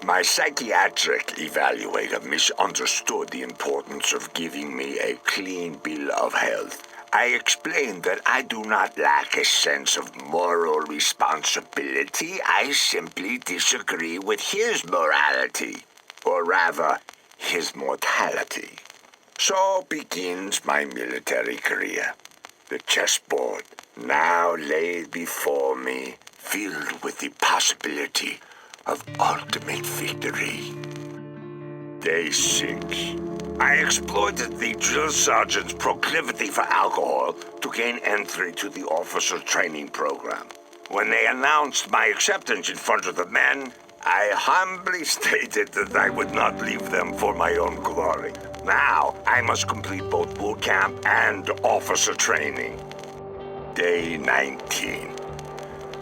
My psychiatric evaluator misunderstood the importance of giving me a clean bill of health. I explained that I do not lack a sense of moral responsibility. I simply disagree with his morality, or rather, his mortality. So begins my military career. The chessboard now laid before me, filled with the possibility of ultimate victory. Day 6. I exploited the drill sergeant's proclivity for alcohol to gain entry to the officer training program. When they announced my acceptance in front of the men, I humbly stated that I would not leave them for my own glory. Now, I must complete both boot camp and officer training. Day 19.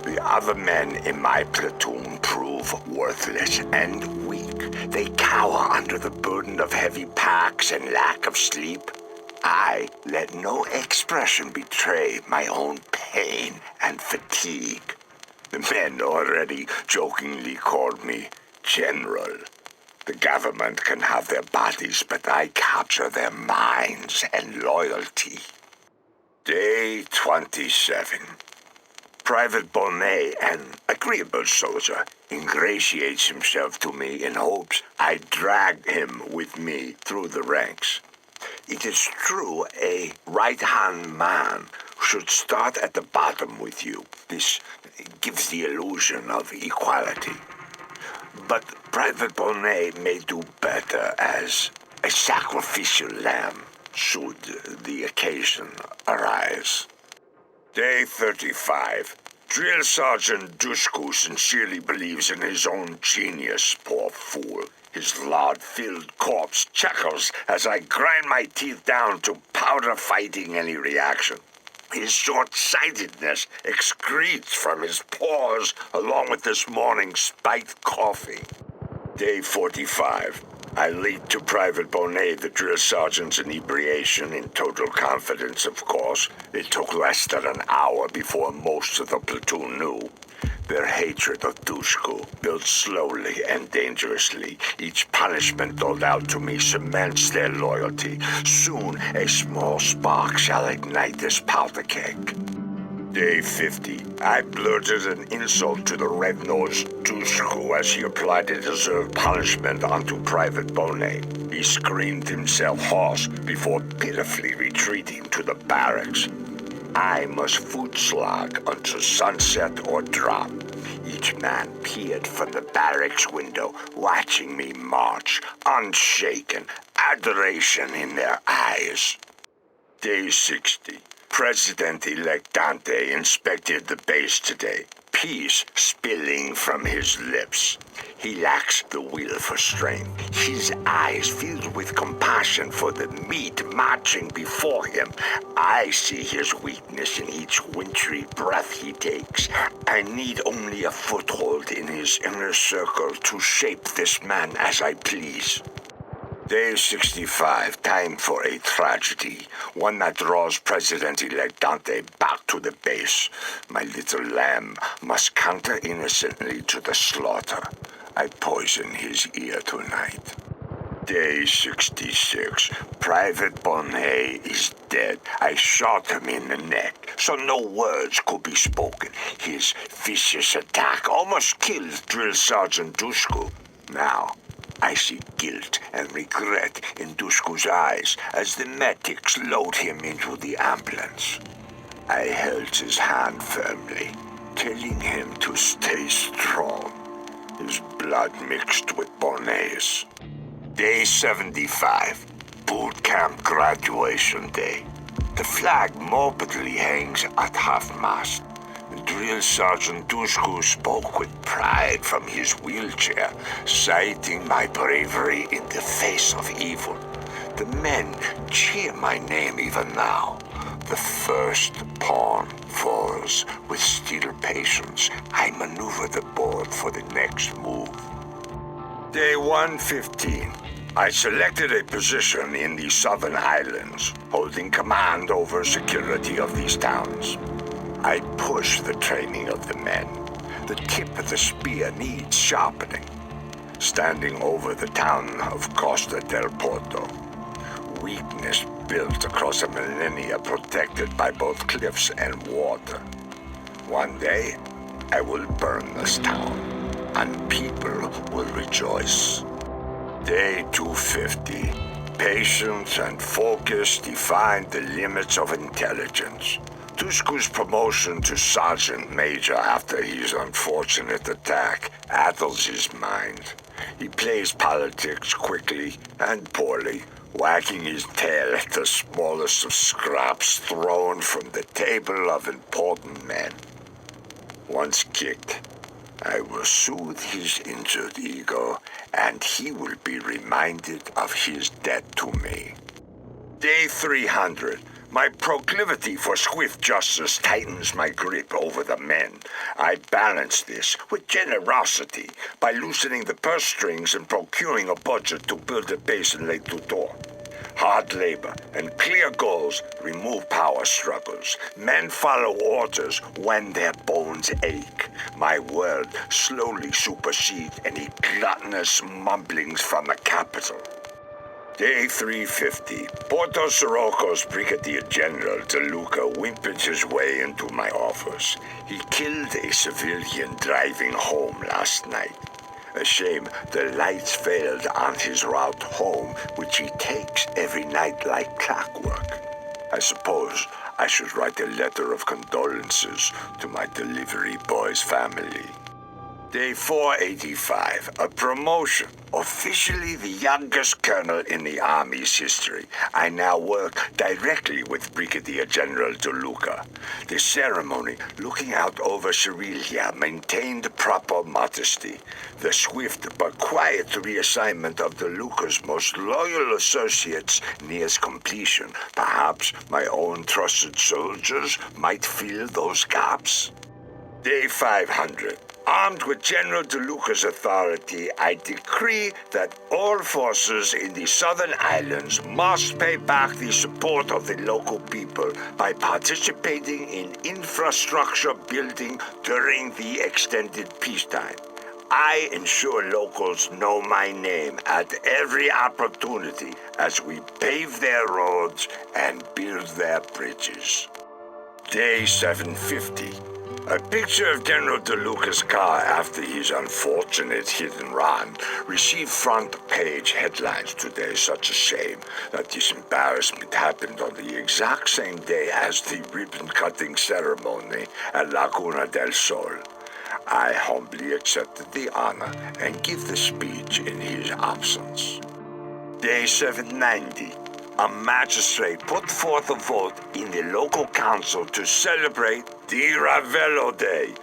The other men in my platoon prove worthless and weak. They cower under the burden of heavy packs and lack of sleep. I let no expression betray my own pain and fatigue. The men already jokingly called me General. The government can have their bodies, but I capture their minds and loyalty. Day 27. Private Bonnet, an agreeable soldier, ingratiates himself to me in hopes I drag him with me through the ranks. It is true a right-hand man should start at the bottom with you. This gives the illusion of equality. But Private Bonnet may do better as a sacrificial lamb, should the occasion arise. Day 35. Drill Sergeant Dushku sincerely believes in his own genius, poor fool. His lard-filled corpse chuckles as I grind my teeth down to powder fighting any reaction. His short-sightedness excretes from his pores along with this morning's spiked coffee. Day 45. I lead to Private Bonnet, the drill sergeant's inebriation, in total confidence, of course. It took less than an hour before most of the platoon knew. Their hatred of Dushku built slowly and dangerously. Each punishment doled out to me cements their loyalty. Soon a small spark shall ignite this powder keg. Day 50. I blurted an insult to the red-nosed Dushku as he applied a deserved punishment onto Private Bonnet. He screamed himself hoarse before pitifully retreating to the barracks. I must foot slog until sunset or drop. Each man peered from the barracks window, watching me march, unshaken, adoration in their eyes. Day 60. President-elect Dante inspected the base today, peace spilling from his lips. He lacks the will for strength, his eyes filled with compassion for the meat marching before him. I see his weakness in each wintry breath he takes. I need only a foothold in his inner circle to shape this man as I please. Day 65, time for a tragedy, one that draws President-elect Dante back to the base. My little lamb must canter innocently to the slaughter. I poison his ear tonight. Day 66, Private Bonnet is dead. I shot him in the neck, so no words could be spoken. His vicious attack almost killed Drill Sergeant Dushku. Now, I see guilt and regret in Dushku's eyes as the medics load him into the ambulance. I held his hand firmly, telling him to stay strong. His blood mixed with Bonnet's. Day 75, boot camp graduation day. The flag morbidly hangs at half-mast. Drill Sergeant Dushku spoke with pride from his wheelchair, citing my bravery in the face of evil. The men cheer my name even now. The first pawn falls. With still patience, I maneuver the board for the next move. Day 115. I selected a position in the Southern Islands, holding command over security of these towns. I push the training of the men. The tip of the spear needs sharpening. standing over the town of Costa del Porto. Weakness built across a millennia protected by both cliffs and water. One day, I will burn this town, and people will rejoice. Day 250. Patience and focus define the limits of intelligence. Tusku's promotion to Sergeant Major after his unfortunate attack addles his mind. He plays politics quickly and poorly, wagging his tail at the smallest of scraps thrown from the table of important men. Once kicked, I will soothe his injured ego, and he will be reminded of his debt to me. Day 300. My proclivity for swift justice tightens my grip over the men. I balance this with generosity by loosening the purse strings and procuring a budget to build a base in Lake Tutor. Hard labor and clear goals remove power struggles. Men follow orders when their bones ache. My word slowly supersedes any gluttonous mumblings from the capital. Day 350. Porto Sirocco's Brigadier General De Luca whimpered his way into my office. He killed a civilian driving home last night. A shame the lights failed on his route home, which he takes every night like clockwork. I suppose I should write a letter of condolences to my delivery boy's family. Day 485, a promotion. Officially the youngest colonel in the Army's history, I now work directly with Brigadier General De Luca. The ceremony, looking out over Sevilla, maintained proper modesty. The swift but quiet reassignment of De Luca's most loyal associates nears completion. Perhaps my own trusted soldiers might fill those gaps. Day 500. Armed with General De Luca's authority, I decree that all forces in the southern islands must pay back the support of the local people by participating in infrastructure building during the extended peacetime. I ensure locals know my name at every opportunity as we pave their roads and build their bridges. Day 750. A picture of General De Luca's car after his unfortunate hit and run received front-page headlines today. Such a shame that this embarrassment happened on the exact same day as the ribbon-cutting ceremony at Laguna del Sol. I humbly accepted the honor and give the speech in his absence. Day 790. A magistrate put forth a vote in the local council to celebrate the Ravello Day.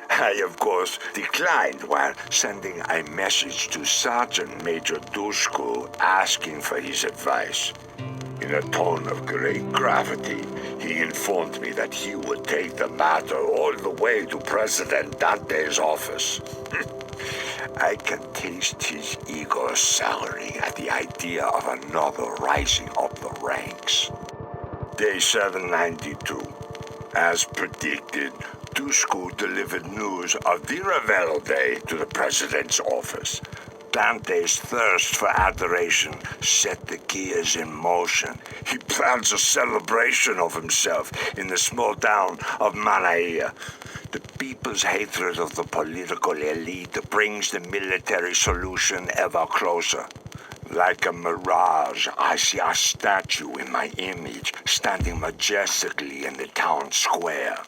I, of course, declined while sending a message to Sergeant Major Dushku asking for his advice. In a tone of great gravity, he informed me that he would take the matter all the way to President Dante's office. I can taste his ego souring at the idea of another rising up the ranks. Day 792. As predicted, Dushku delivered news of the Ravello Day to the president's office. Dante's thirst for adoration set the gears in motion. He plans a celebration of himself in the small town of Manaia. The people's hatred of the political elite brings the military solution ever closer. Like a mirage, I see a statue in my image standing majestically in the town square.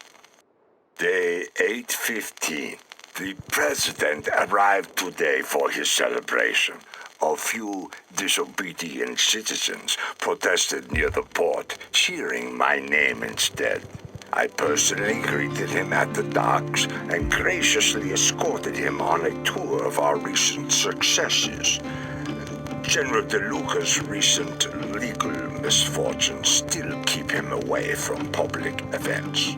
Day 815. The president arrived today for his celebration. A few disobedient citizens protested near the port, cheering my name instead. I personally greeted him at the docks and graciously escorted him on a tour of our recent successes. General De Luca's recent legal misfortunes still keep him away from public events.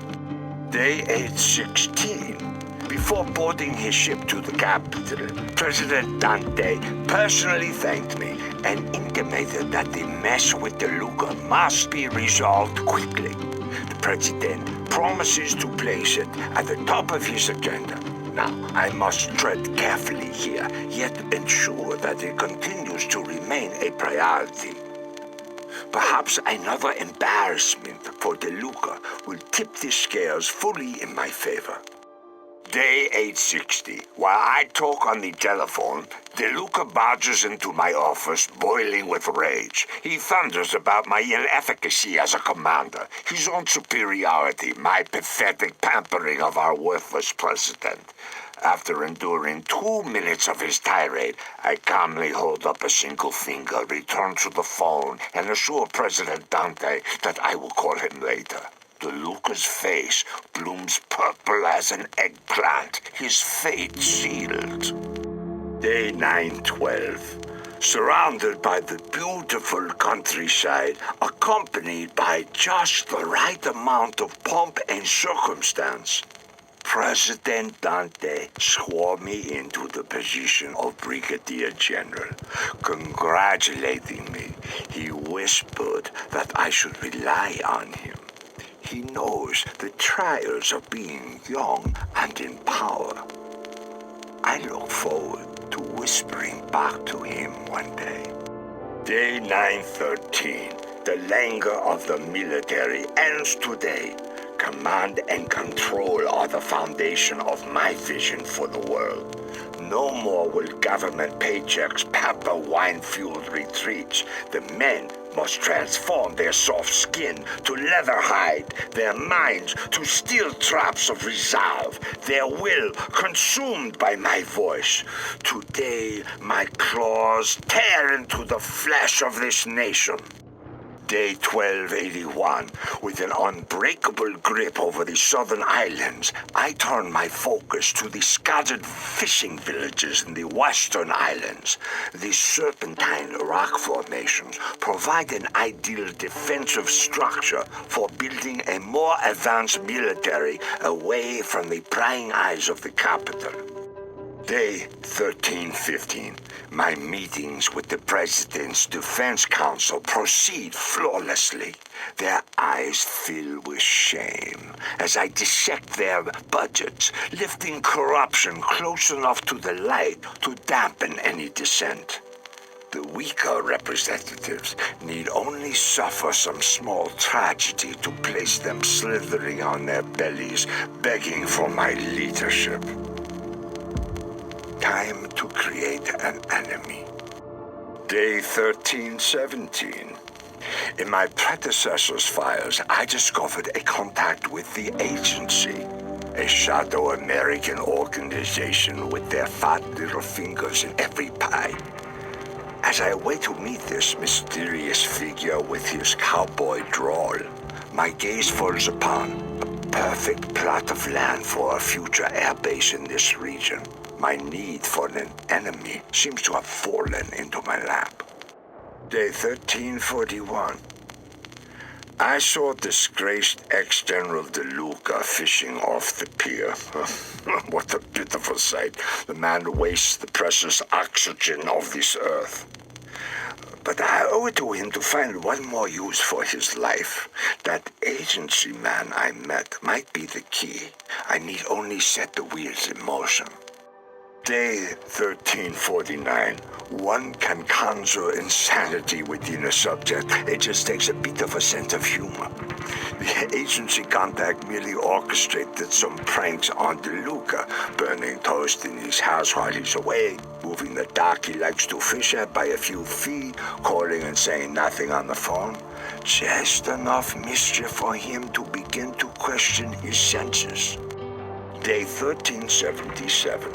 Day 816. Before boarding his ship to the capital, President Dante personally thanked me and intimated that the mess with De Luca must be resolved quickly. The president promises to place it at the top of his agenda. Now, I must tread carefully here, yet ensure that it continues to remain a priority. Perhaps another embarrassment for DeLuca will tip the scales fully in my favor. Day 860. While I talk on the telephone, DeLuca barges into my office, boiling with rage. He thunders about my inefficacy as a commander, his own superiority, my pathetic pampering of our worthless president. After enduring 2 minutes of his tirade, I calmly hold up a single finger, return to the phone, and assure President Dante that I will call him later. DeLuca's face blooms purple as an eggplant, his fate sealed. Day 912. Surrounded by the beautiful countryside, accompanied by just the right amount of pomp and circumstance, President Dante swore me into the position of Brigadier General. Congratulating me, he whispered that I should rely on him. He knows the trials of being young and in power. I look forward to whispering back to him one day. Day 913. The languor of the military ends today. Command and control are the foundation of my vision for the world. No more will government paychecks pamper wine-fueled retreats. The men must transform their soft skin to leather hide, their minds to steel traps of resolve, their will consumed by my voice. Today, my claws tear into the flesh of this nation. Day 1281, with an unbreakable grip over the southern islands, I turn my focus to the scattered fishing villages in the western islands. These serpentine rock formations provide an ideal defensive structure for building a more advanced military away from the prying eyes of the capital. Day 1315. My meetings with the President's Defense Council proceed flawlessly. Their eyes fill with shame as I dissect their budgets, lifting corruption close enough to the light to dampen any dissent. The weaker representatives need only suffer some small tragedy to place them slithering on their bellies, begging for my leadership. Time to create an enemy. Day 1317. In my predecessor's files, I discovered a contact with the agency, a shadow American organization with their fat little fingers in every pie. As I wait to meet this mysterious figure with his cowboy drawl, my gaze falls upon a perfect plot of land for a future airbase in this region. My need for an enemy seems to have fallen into my lap. Day 1341. I saw disgraced ex-General DeLuca fishing off the pier. What a pitiful sight. The man wastes the precious oxygen of this earth. But I owe it to him to find one more use for his life. That agency man I met might be the key. I need only set the wheels in motion. Day 1349. One can conjure insanity within a subject. It just takes a bit of a sense of humor. The agency contact merely orchestrated some pranks on DeLuca, burning toast in his house while he's away, moving the dock he likes to fish at by a few feet, calling and saying nothing on the phone. Just enough mischief for him to begin to question his senses. Day 1377.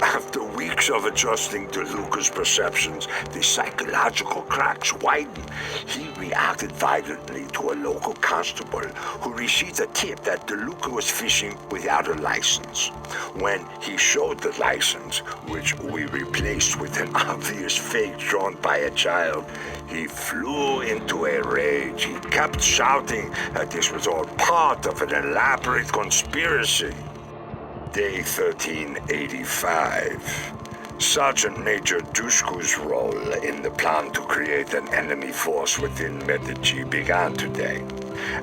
After weeks of adjusting to Luca's perceptions, the psychological cracks widened. He reacted violently to a local constable who received a tip that DeLuca was fishing without a license. When he showed the license, which we replaced with an obvious fake drawn by a child, he flew into a rage. He kept shouting that this was all part of an elaborate conspiracy. Day 1385. Sergeant Major Dushku's role in the plan to create an enemy force within Medici began today.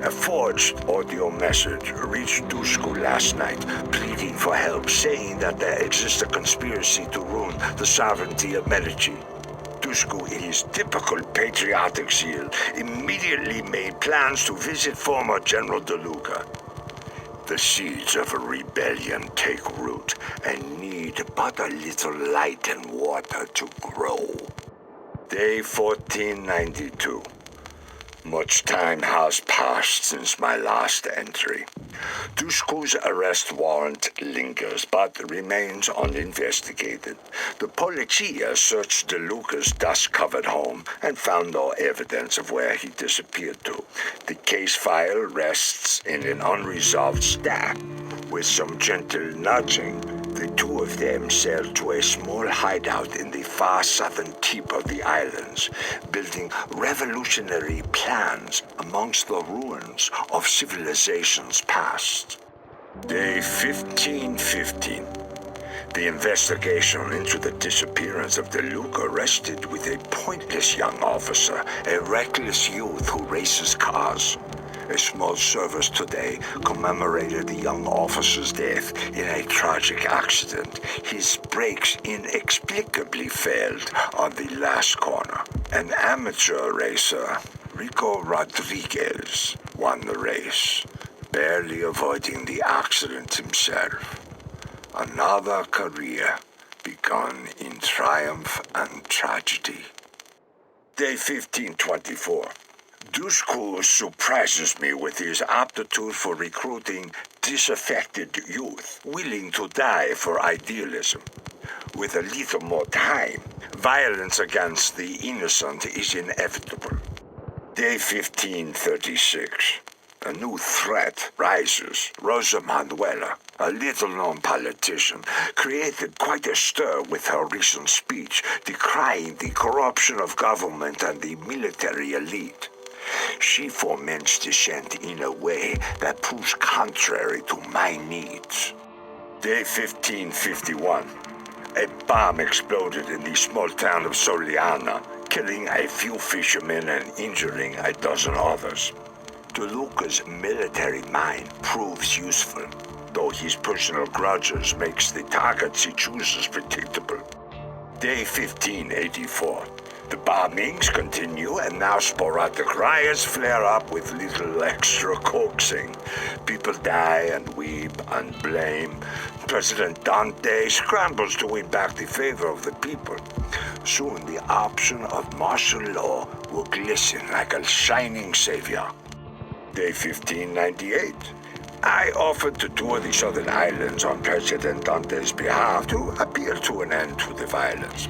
A forged audio message reached Dushku last night, pleading for help, saying that there exists a conspiracy to ruin the sovereignty of Medici. Dushku, in his typical patriotic zeal, immediately made plans to visit former General De Luca. The seeds of a rebellion take root and need but a little light and water to grow. Day 1492. Much time has passed since my last entry. Dushku's arrest warrant lingers, but remains uninvestigated. The Polizia searched De Luca's dust-covered home and found no evidence of where he disappeared to. The case file rests in an unresolved stack. With some gentle nudging, the two of them sailed to a small hideout in the far southern tip of the islands, building revolutionary plans amongst the ruins of civilizations past. Day 1515. The investigation into the disappearance of De Luca rested with a pointless young officer, a reckless youth who races cars. A small service today commemorated the young officer's death in a tragic accident. His brakes inexplicably failed on the last corner. An amateur racer, Rico Rodriguez, won the race, barely avoiding the accident himself. Another career begun in triumph and tragedy. Day 1524. Dushku surprises me with his aptitude for recruiting disaffected youth, willing to die for idealism. With a little more time, violence against the innocent is inevitable. Day 1536. A new threat rises. Rosa Manuela, a little-known politician, created quite a stir with her recent speech decrying the corruption of government and the military elite. She foments dissent in a way that proves contrary to my needs. Day 1551. A bomb exploded in the small town of Soliana, killing a few fishermen and injuring a dozen others. De Luca's military mind proves useful, though his personal grudges makes the targets he chooses predictable. Day 1584. The bombings continue, and now sporadic riots flare up with little extra coaxing. People die and weep and blame. President Dante scrambles to win back the favor of the people. Soon the option of martial law will glisten like a shining savior. Day 1598. I offered to tour the southern islands on President Dante's behalf to appeal to an end to the violence.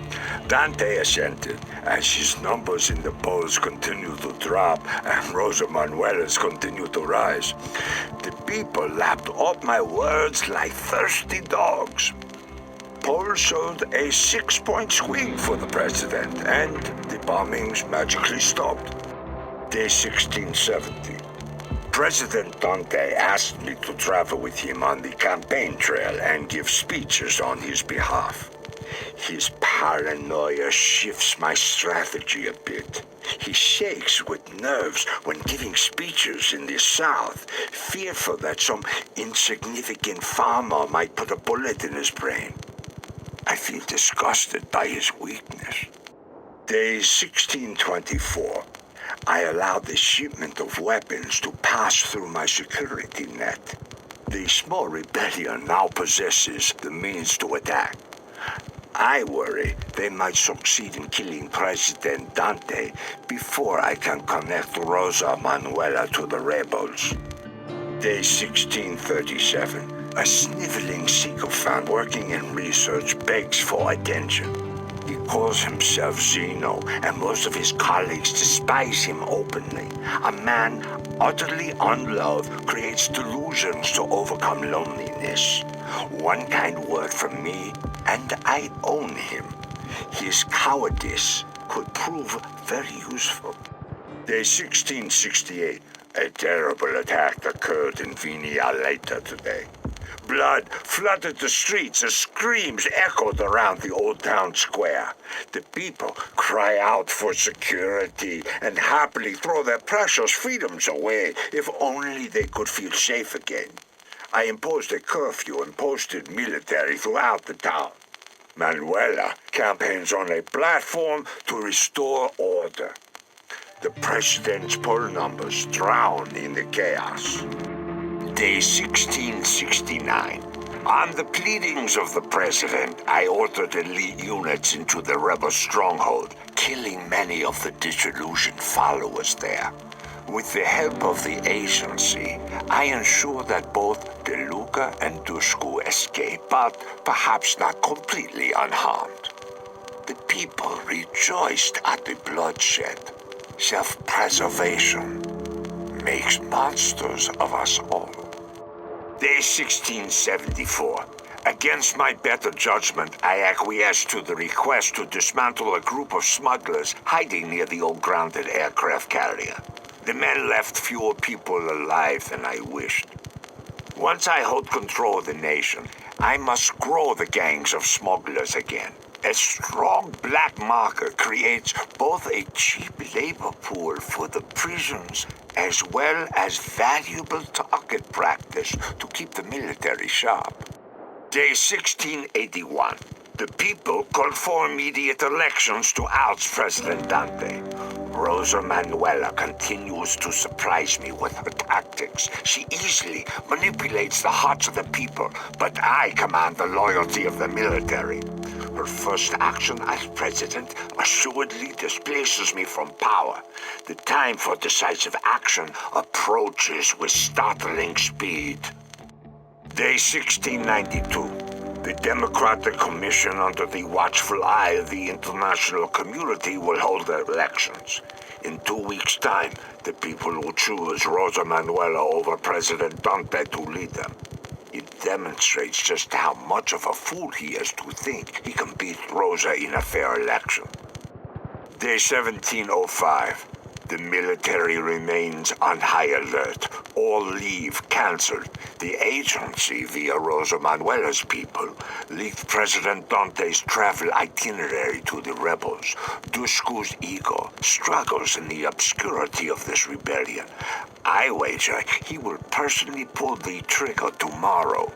Dante assented, as his numbers in the polls continued to drop and Rosa Manuela's continued to rise. The people lapped up my words like thirsty dogs. Polls showed a 6-point swing for the president, and the bombings magically stopped. Day 1670. President Dante asked me to travel with him on the campaign trail and give speeches on his behalf. His paranoia shifts my strategy a bit. He shakes with nerves when giving speeches in the South, fearful that some insignificant farmer might put a bullet in his brain. I feel disgusted by his weakness. Day 1624. I allowed the shipment of weapons to pass through my security net. The small rebellion now possesses the means to attack. I worry they might succeed in killing President Dante before I can connect Rosa Manuela to the rebels. Day 1637. A sniveling sycophant working in research begs for attention. He calls himself Zeno, and most of his colleagues despise him openly. A man utterly unloved creates delusions to overcome loneliness. One kind word from me, and I own him. His cowardice could prove very useful. Day 1668. A terrible attack occurred in Vinia later today. blood flooded the streets as screams echoed around the old town square. The people cry out for security and happily throw their precious freedoms away if only they could feel safe again. I imposed a curfew and posted military throughout the town. Manuela campaigns on a platform to restore order. The president's poll numbers drown in the chaos. Day 1669. On the pleadings of the president, I ordered elite units into the rebel stronghold, killing many of the disillusioned followers there. With the help of the agency, I ensured that both De Luca and Dushku escaped, but perhaps not completely unharmed. The people rejoiced at the bloodshed. Self-preservation makes monsters of us all. Day 1674. Against my better judgment, I acquiesced to the request to dismantle a group of smugglers hiding near the old grounded aircraft carrier. The men left fewer people alive than I wished. Once I hold control of the nation, I must grow the gangs of smugglers again. A strong black market creates both a cheap labor pool for the prisons as well as valuable target practice to keep the military sharp. Day 1681. The people called for immediate elections to oust President Dante. Rosa Manuela continues to surprise me with her tactics. She easily manipulates the hearts of the people, but I command the loyalty of the military. Her first action as president assuredly displaces me from power. The time for decisive action approaches with startling speed. Day 1692. The Democratic Commission, under the watchful eye of the international community, will hold their elections. In 2 weeks' time, the people will choose Rosa Manuela over President Dante to lead them. It demonstrates just how much of a fool he is to think he can beat Rosa in a fair election. Day 1705. The military remains on high alert. All leave cancelled. The agency, via Rosa Manuela's people, leaked President Dante's travel itinerary to the rebels. Dushku's ego struggles in the obscurity of this rebellion. I wager he will personally pull the trigger tomorrow.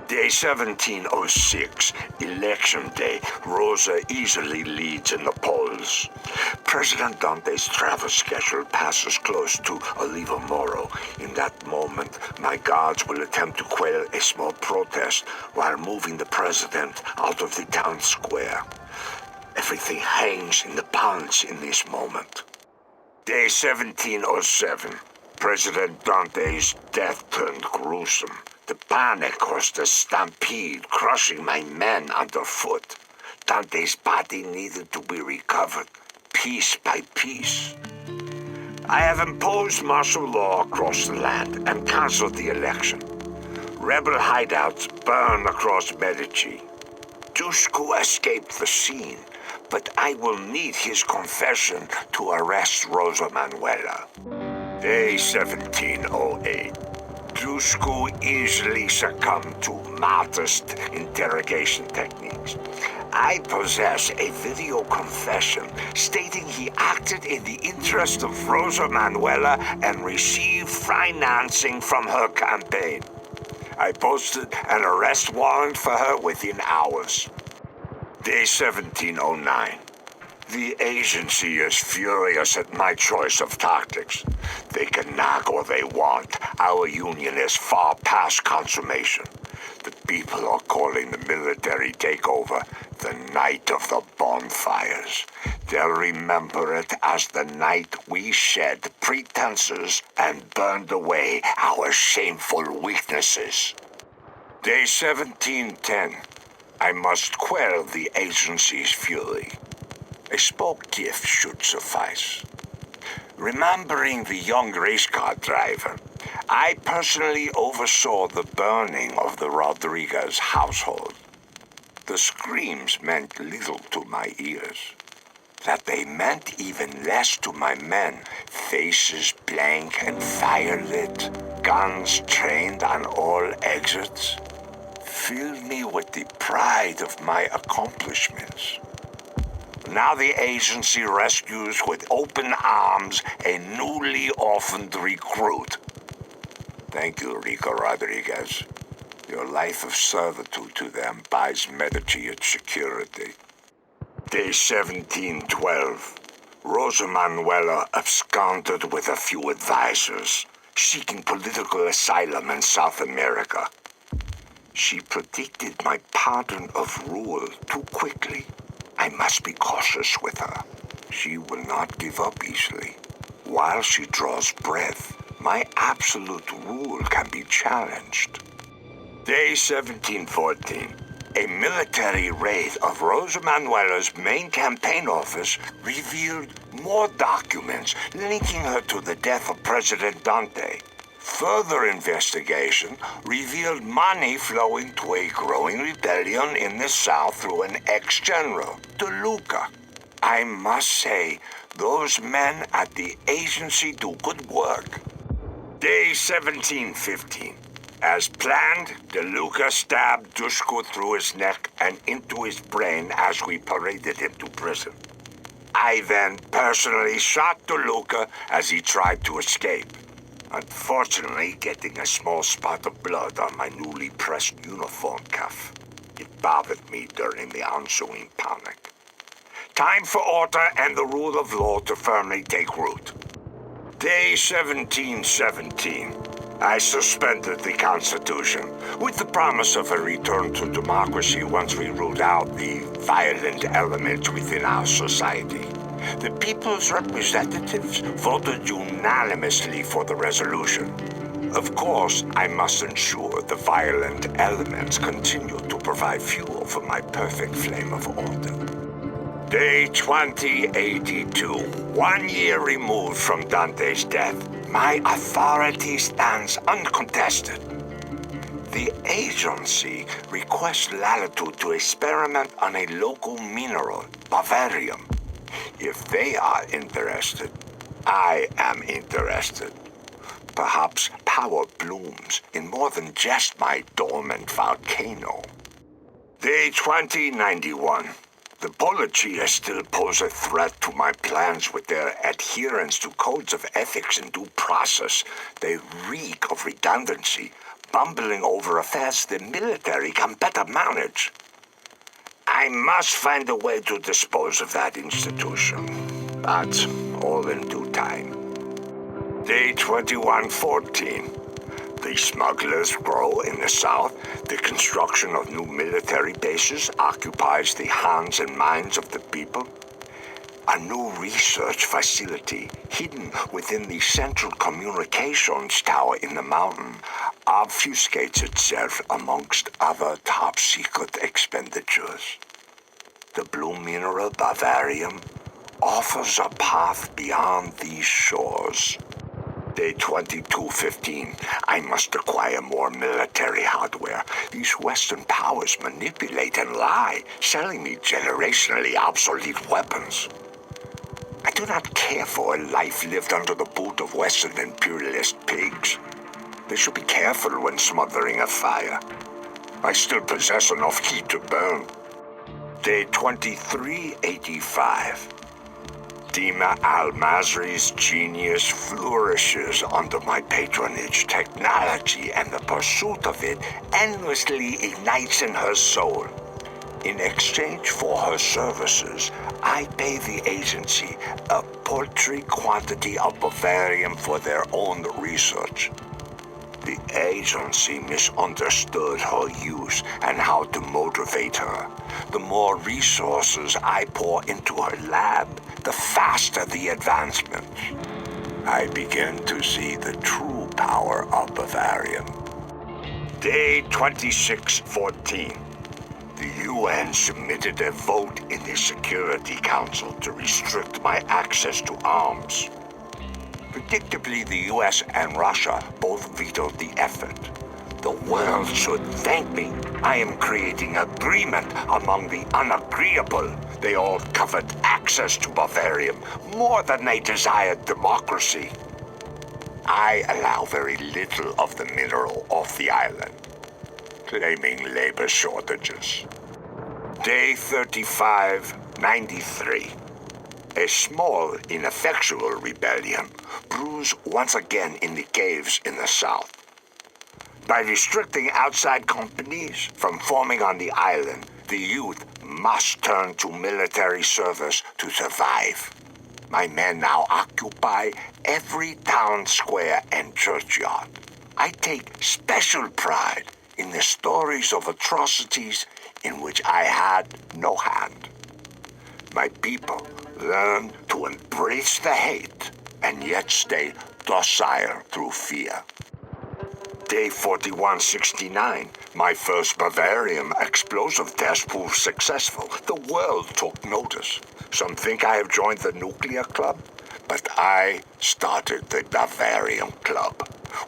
Day 1706, Election Day. Rosa easily leads in the polls. President Dante's travel schedule passes close to Oliva Moro. In that moment, my guards will attempt to quell a small protest while moving the president out of the town square. Everything hangs in the balance in this moment. Day 1707, President Dante's death turned gruesome. The panic caused a stampede, crushing my men underfoot. Dante's body needed to be recovered, piece by piece. I have imposed martial law across the land and cancelled the election. Rebel hideouts burn across Medici. Dushku escaped the scene, but I will need his confession to arrest Rosa Manuela. Day 1708. Dushku easily succumbed to modest interrogation techniques. I possess a video confession stating he acted in the interest of Rosa Manuela and received financing from her campaign. I posted an arrest warrant for her within hours. Day 1709. The agency is furious at my choice of tactics. They can nag all they want. Our union is far past consummation. The people are calling the military takeover the night of the bonfires. They'll remember it as the night we shed pretenses and burned away our shameful weaknesses. Day 1710. I must quell the agency's fury. A small gift should suffice. Remembering the young race car driver, I personally oversaw the burning of the Rodriguez household. The screams meant little to my ears. That they meant even less to my men, faces blank and fire lit, guns trained on all exits. filled me with the pride of my accomplishments. Now the agency rescues with open arms a newly orphaned recruit. Thank you, Rico Rodriguez. Your life of servitude to them buys Medici its security. Day 1712. Rosa Manuela absconded with a few advisors, seeking political asylum in South America. She predicted my pardon of rule too quickly. I must be cautious with her. She will not give up easily. While she draws breath, my absolute rule can be challenged. Day 1714. A military raid of Rosa Manuela's main campaign office revealed more documents linking her to the death of President Dante. Further investigation revealed money flowing to a growing rebellion in the South through an ex-general, De Luca. I must say, those men at the agency do good work. Day 1715. As planned, De Luca stabbed Dushku through his neck and into his brain as we paraded him to prison. I then personally shot De Luca as he tried to escape, unfortunately getting a small spot of blood on my newly pressed uniform cuff. It bothered me during the ensuing panic. Time for order and the rule of law to firmly take root. Day 1717. I suspended the Constitution, with the promise of a return to democracy once we ruled out the violent elements within our society. The people's representatives voted unanimously for the resolution. Of course, I must ensure the violent elements continue to provide fuel for my perfect flame of order. Day 2082, 1 year removed from Dante's death. My authority stands uncontested. The agency requests latitude to experiment on a local mineral, bavarium. If they are interested, I am interested. Perhaps power blooms in more than just my dormant volcano. Day 2091. The Polizia still pose a threat to my plans with their adherence to codes of ethics and due process. They reek of redundancy, bumbling over affairs the military can better manage. I must find a way to dispose of that institution, but all in due time. Day 2114. The smugglers grow in the south. The construction of new military bases occupies the hands and minds of the people. A new research facility hidden within the central communications tower in the mountain obfuscates itself amongst other top-secret expenditures. The blue mineral bavarium offers a path beyond these shores. Day 2215. I must acquire more military hardware. These Western powers manipulate and lie, selling me generationally obsolete weapons. I do not care for a life lived under the boot of Western imperialist pigs. They should be careful when smothering a fire. I still possess enough heat to burn. Day 2385. Dima Al-Masri's genius flourishes under my patronage. Technology and the pursuit of it endlessly ignites in her soul. In exchange for her services, I pay the agency a paltry quantity of bavarium for their own research. The agency misunderstood her use and how to motivate her. The more resources I pour into her lab, the faster the advancements. I begin to see the true power of bavarium. Day 2614. The UN submitted a vote in the Security Council to restrict my access to arms. Predictably, the US and Russia both vetoed the effort. The world should thank me. I am creating agreement among the unagreeable. They all covered access to bavarium more than they desired democracy. I allow very little of the mineral off the island. claiming labor shortages. Day 3593. A small, ineffectual rebellion brews once again in the caves in the south. By restricting outside companies from forming on the island, the youth must turn to military service to survive. My men now occupy every town square and churchyard. I take special pride in the stories of atrocities in which I had no hand. My people learn to embrace the hate and yet stay docile through fear. Day 4169, my first Bavarium explosive test proved successful. The world took notice. Some think I have joined the nuclear club, but I started the Bavarium Club.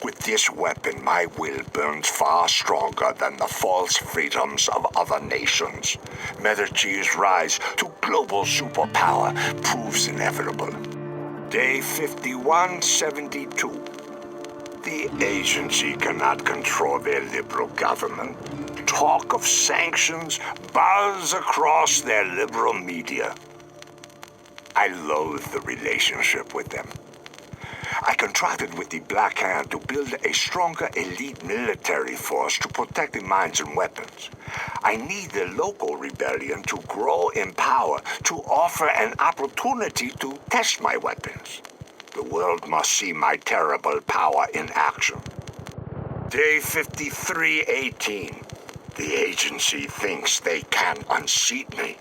With this weapon, my will burns far stronger than the false freedoms of other nations. Medicis' rise to global superpower proves inevitable. Day 5172. The agency cannot control their liberal government. Talk of sanctions buzz across their liberal media. I loathe the relationship with them. I contracted with the Black Hand to build a stronger elite military force to protect the mines and weapons. I need the local rebellion to grow in power to offer an opportunity to test my weapons. The world must see my terrible power in action. Day 5318. The agency thinks they can unseat me.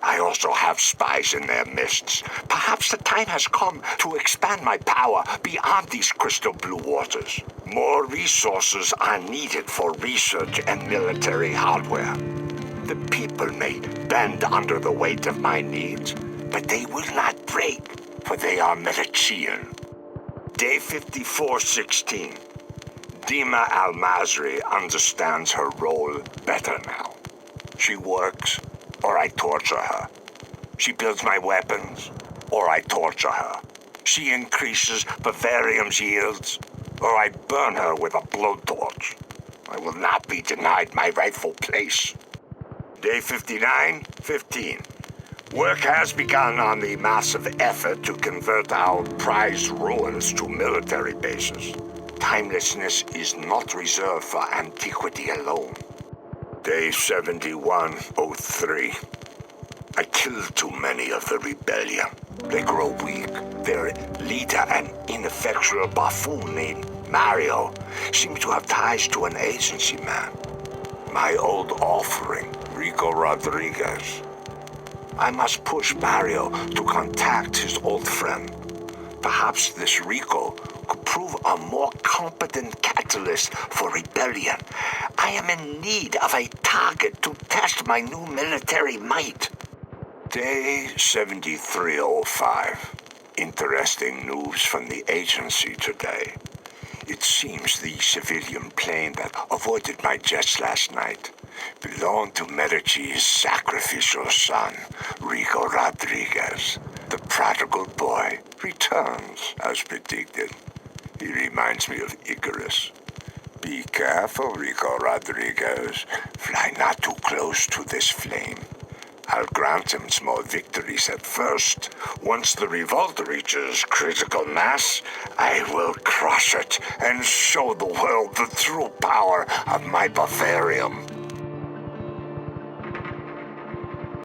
I also have spies in their midst. Perhaps the time has come to expand my power beyond these crystal blue waters. More resources are needed for research and military hardware. The people may bend under the weight of my needs, but they will not break, for they are Medician. Day 5416. Dima Al-Masri understands her role better now. She works, or I torture her. She builds my weapons, or I torture her. She increases Bavarium's yields, or I burn her with a blowtorch. I will not be denied my rightful place. Day 5915. Work has begun on the massive effort to convert our prized ruins to military bases. Timelessness is not reserved for antiquity alone. Day 7103. I killed too many of the rebellion. They grow weak. Their leader, an ineffectual buffoon named Mario, seems to have ties to an agency man. My old offering, Rico Rodriguez. I must push Mario to contact his old friend. Perhaps this Rico could prove a more competent catalyst for rebellion. I am in need of a target to test my new military might. Day 7305. Interesting news from the agency today. It seems the civilian plane that avoided my jets last night belonged to Medici's sacrificial son, Rico Rodriguez. The prodigal boy returns, as predicted. He reminds me of Icarus. Be careful, Rico Rodriguez. Fly not too close to this flame. I'll grant him small victories at first. Once the revolt reaches critical mass, I will crush it and show the world the true power of my Bavarium.